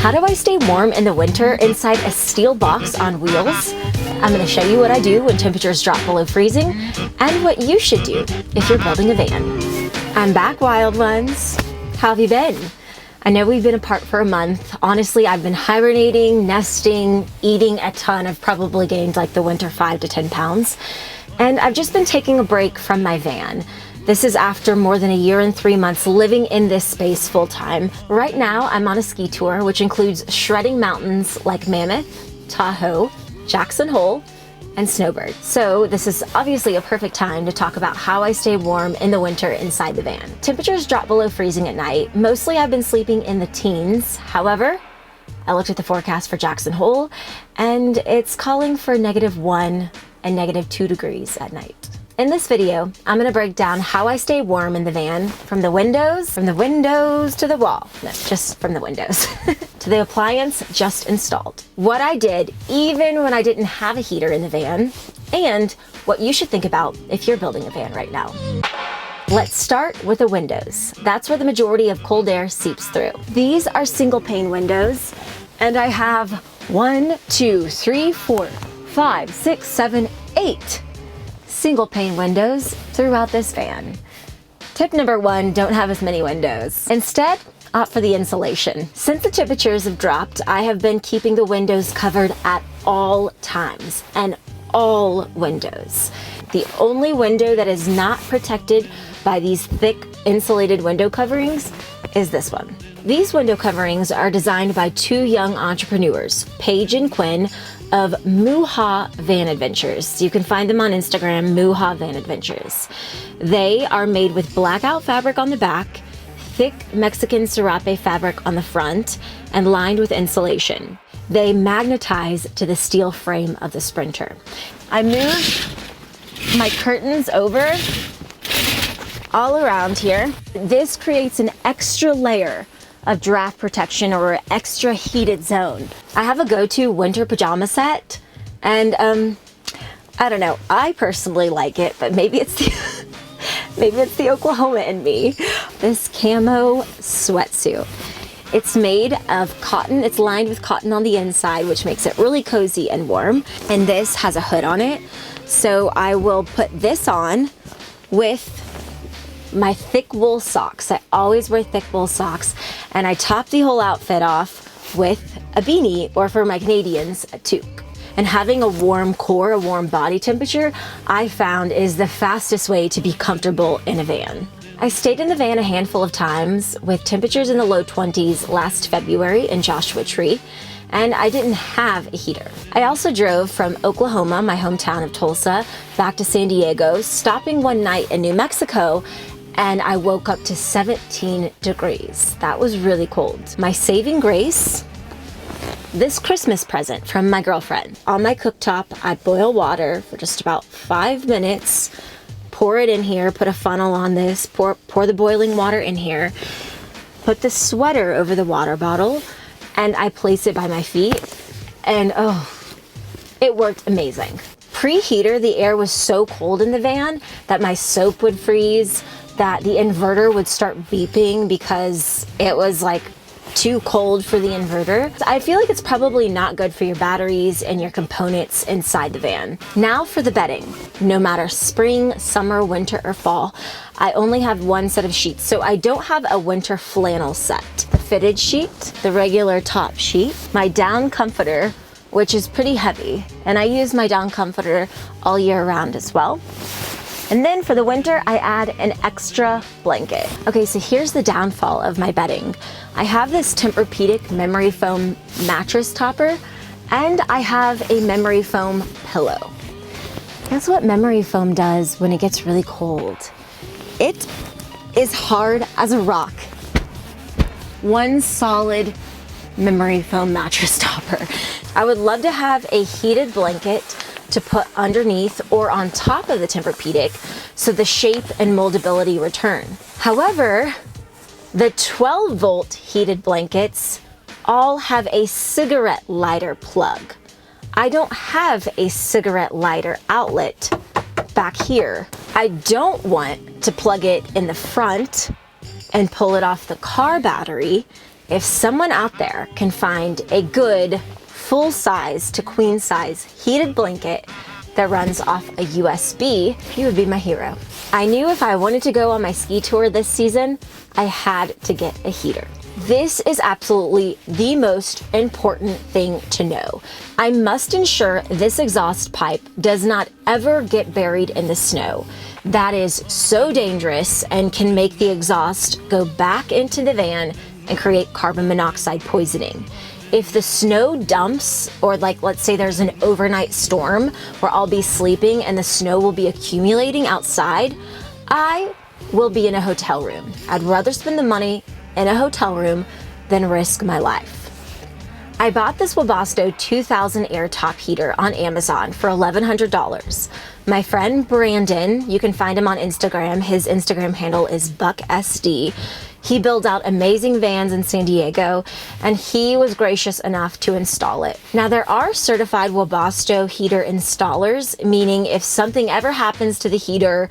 How do I stay warm in the winter inside a steel box on wheels? I'm going to show you what I do when temperatures drop below freezing and what you should do if you're building a van. I'm back, wild ones. How have you been? I know we've been apart for a month. Honestly, I've been hibernating, nesting, eating a ton. I've probably gained like the winter 5 to 10 pounds. And I've just been taking a break from my van. This is after more than a year and 3 months living in this space full time. Right now, I'm on a ski tour, which includes shredding mountains like Mammoth, Tahoe, Jackson Hole, and Snowbird. So this is obviously a perfect time to talk about how I stay warm in the winter inside the van. Temperatures drop below freezing at night. Mostly I've been sleeping in the teens. However, I looked at the forecast for Jackson Hole and it's calling for -1 and -2 degrees at night. In this video, I'm going to break down how I stay warm in the van from the windows to the wall. No, just from the windows to the appliance just installed. What I did even when I didn't have a heater in the van, and what you should think about if you're building a van right now. Let's start with the windows. That's where the majority of cold air seeps through. These are single pane windows, and I have 1, 2, 3, 4, 5, 6, 7, 8 single pane windows throughout this van. Tip number 1, don't have as many windows. Instead, opt for the insulation. Since the temperatures have dropped, I have been keeping the windows covered at all times, and all windows. The only window that is not protected by these thick insulated window coverings is this one. These window coverings are designed by 2 young entrepreneurs, Paige and Quinn, of Muha Van Adventures. You can find them on Instagram, Muha Van Adventures. They are made with blackout fabric on the back, thick Mexican serape fabric on the front, and lined with insulation. They magnetize to the steel frame of the Sprinter. I moved my curtains over all around here. This creates an extra layer of draft protection or extra heated zone. I have a go-to winter pajama set, and I don't know, I personally like it, but maybe it's the Oklahoma in me. This camo sweatsuit. It's made of cotton. It's lined with cotton on the inside, which makes it really cozy and warm. And this has a hood on it. So I will put this on with my thick wool socks. I always wear thick wool socks, and I top the whole outfit off with a beanie, or for my Canadians, a toque. And having a warm core, a warm body temperature, I found is the fastest way to be comfortable in a van. I stayed in the van a handful of times with temperatures in the low 20s last February in Joshua Tree, and I didn't have a heater. I also drove from Oklahoma, my hometown of Tulsa, back to San Diego, stopping one night in New Mexico, and I woke up to 17 degrees. That was really cold. My saving grace, this Christmas present from my girlfriend. On my cooktop, I boil water for just about 5 minutes, pour it in here, put a funnel on this, pour the boiling water in here, put the sweater over the water bottle, and I place it by my feet, and oh, it worked amazing. Pre-heater, the air was so cold in the van that my soap would freeze, that the inverter would start beeping because it was like too cold for the inverter. I feel like it's probably not good for your batteries and your components inside the van. Now for the bedding. No matter spring, summer, winter, or fall, I only have one set of sheets, so I don't have a winter flannel set. The fitted sheet, the regular top sheet, my down comforter, which is pretty heavy, and I use my down comforter all year round as well. And then for the winter, I add an extra blanket. Okay, so here's the downfall of my bedding. I have this Tempur-Pedic memory foam mattress topper, and I have a memory foam pillow. Guess what memory foam does when it gets really cold? It is hard as a rock. One solid memory foam mattress topper. I would love to have a heated blanket to put underneath or on top of the Tempur-Pedic so the shape and moldability return. However, the 12-volt heated blankets all have a cigarette lighter plug. I don't have a cigarette lighter outlet back here. I don't want to plug it in the front and pull it off the car battery if someone out there can find a good full size to queen size heated blanket that runs off a USB, you would be my hero. I knew if I wanted to go on my ski tour this season, I had to get a heater. This is absolutely the most important thing to know. I must ensure this exhaust pipe does not ever get buried in the snow. That is so dangerous and can make the exhaust go back into the van and create carbon monoxide poisoning. If the snow dumps, or like let's say there's an overnight storm where I'll be sleeping and the snow will be accumulating outside, I will be in a hotel room. I'd rather spend the money in a hotel room than risk my life. I bought this Webasto 2000 air top heater on Amazon for $1,100. My friend Brandon, you can find him on Instagram. His Instagram handle is BuckSD. He builds out amazing vans in San Diego, and he was gracious enough to install it. Now, there are certified Webasto heater installers, meaning if something ever happens to the heater,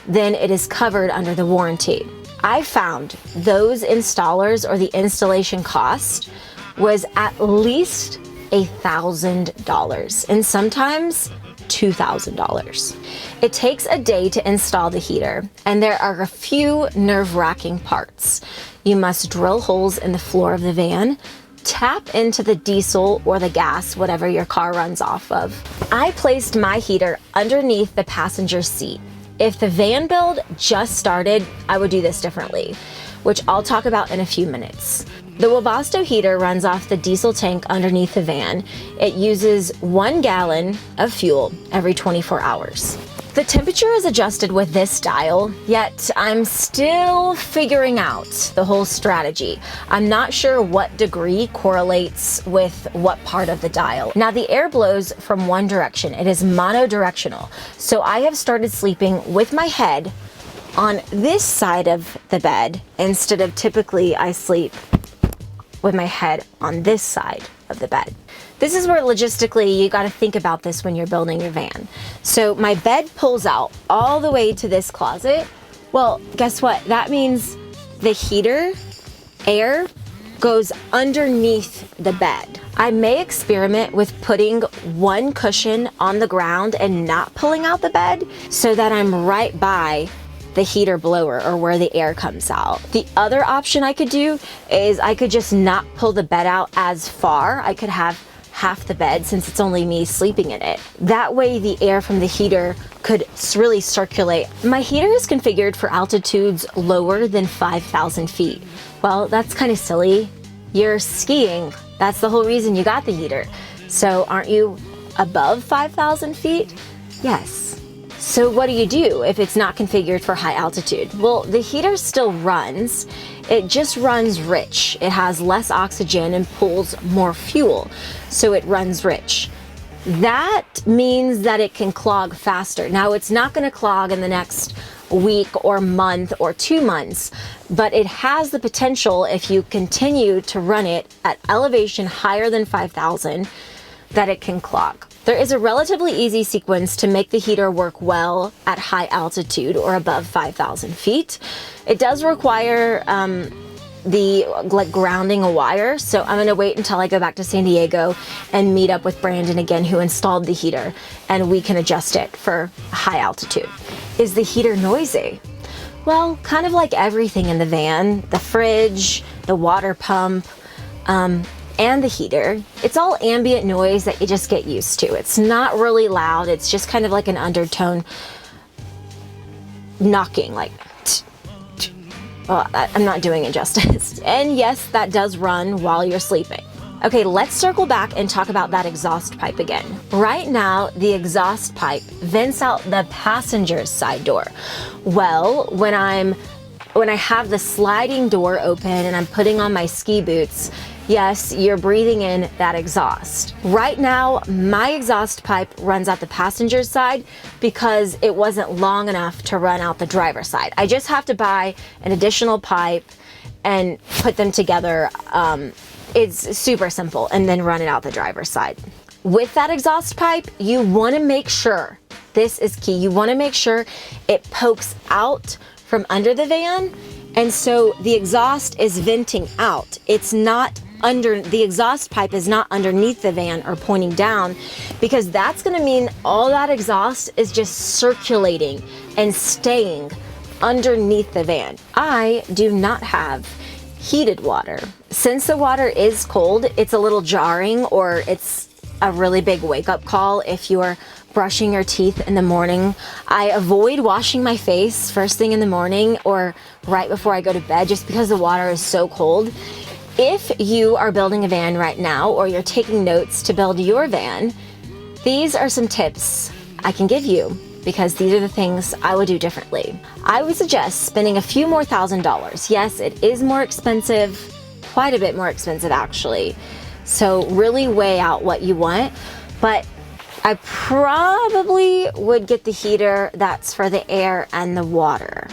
then it is covered under the warranty. I found those installers, or the installation cost, was at least $1,000 and sometimes $2,000. It takes a day to install the heater, and there are a few nerve-wracking parts. You must drill holes in the floor of the van, tap into the diesel or the gas, whatever your car runs off of. I placed my heater underneath the passenger seat. If the van build just started, I would do this differently, which I'll talk about in a few minutes. The Webasto heater runs off the diesel tank underneath the van. It uses 1 gallon of fuel every 24 hours. The temperature is adjusted with this dial, yet I'm still figuring out the whole strategy. I'm not sure what degree correlates with what part of the dial. Now, the air blows from one direction. It is monodirectional. So I have started sleeping with my head on this side of the bed instead of typically I sleep with my head on this side of the bed. This is where logistically you got to think about this when you're building your van. So my bed pulls out all the way to this closet. Well, guess what? That means the heater air goes underneath the bed. I may experiment with putting one cushion on the ground and not pulling out the bed so that I'm right by the heater blower, or where the air comes out. The other option I could do is I could just not pull the bed out as far. I could have half the bed since it's only me sleeping in it. That way the air from the heater could really circulate. My heater is configured for altitudes lower than 5,000 feet. Well, that's kind of silly. You're skiing. That's the whole reason you got the heater. So aren't you above 5,000 feet? Yes. So what do you do if it's not configured for high altitude? Well, the heater still runs. It just runs rich. It has less oxygen and pulls more fuel, so it runs rich. That means that it can clog faster. Now, it's not going to clog in the next week or month or 2 months, but it has the potential, if you continue to run it at elevation higher than 5,000, that it can clog. There is a relatively easy sequence to make the heater work well at high altitude or above 5,000 feet. It does require grounding a wire, so I'm gonna wait until I go back to San Diego and meet up with Brandon again, who installed the heater, and we can adjust it for high altitude. Is the heater noisy? Well, kind of like everything in the van, the fridge, the water pump, and the heater, it's all ambient noise that you just get used to. It's not really loud. It's just kind of like an undertone knocking, like, well, I'm not doing it justice. And yes, that does run while you're sleeping. Okay, let's circle back and talk about that exhaust pipe again. Right now, the exhaust pipe vents out the passenger's side door. Well, when I have the sliding door open and I'm putting on my ski boots, yes, you're breathing in that exhaust. Right now, my exhaust pipe runs out the passenger's side because it wasn't long enough to run out the driver's side. I just have to buy an additional pipe and put them together. It's super simple, and then run it out the driver's side. With that exhaust pipe, you want to make sure, this is key, you want to make sure it pokes out from under the van And so the exhaust is venting out. It's not the exhaust pipe is not underneath the van or pointing down, because that's gonna mean all that exhaust is just circulating and staying underneath the van. I do not have heated water. Since the water is cold, it's a little jarring, or it's a really big wake-up call if you're brushing your teeth in the morning. I avoid washing my face first thing in the morning or right before I go to bed, just because the water is so cold. If you are building a van right now, or you're taking notes to build your van, these are some tips I can give you, because these are the things I would do differently. I would suggest spending a few more $1,000s. Yes, it is more expensive, quite a bit more expensive actually. So really weigh out what you want, but I probably would get the heater that's for the air and the water.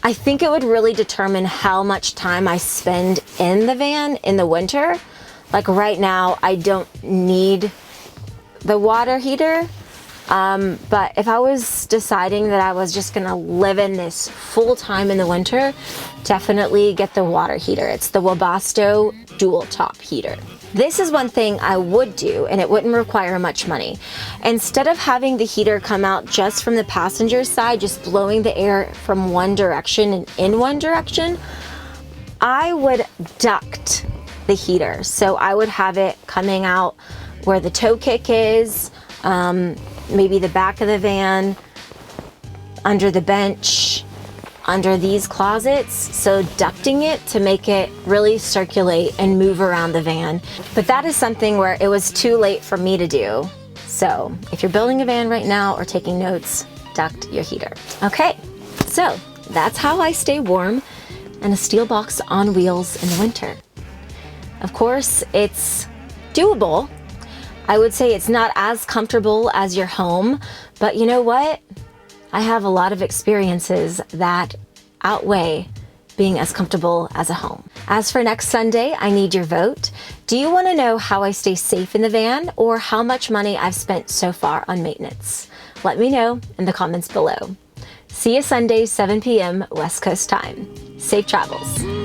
I think it would really determine how much time I spend in the van in the winter. Like right now, I don't need the water heater. But if I was deciding that I was just gonna live in this full time in the winter, definitely get the water heater. It's the Webasto dual top heater. This is one thing I would do, and it wouldn't require much money. Instead of having the heater come out just from the passenger side, just blowing the air from one direction and in one direction, I would duct the heater. So I would have it coming out where the toe kick is, maybe the back of the van, under the bench, under these closets. So ducting it to make it really circulate and move around the van. But that is something where it was too late for me to do. So if you're building a van right now or taking notes, duct your heater. Okay, so that's how I stay warm in a steel box on wheels in the winter. Of course, it's doable. I would say it's not as comfortable as your home, but you know what? I have a lot of experiences that outweigh being as comfortable as a home. As for next Sunday, I need your vote. Do you want to know how I stay safe in the van, or how much money I've spent so far on maintenance? Let me know in the comments below. See you Sunday, 7 p.m. West Coast time. Safe travels.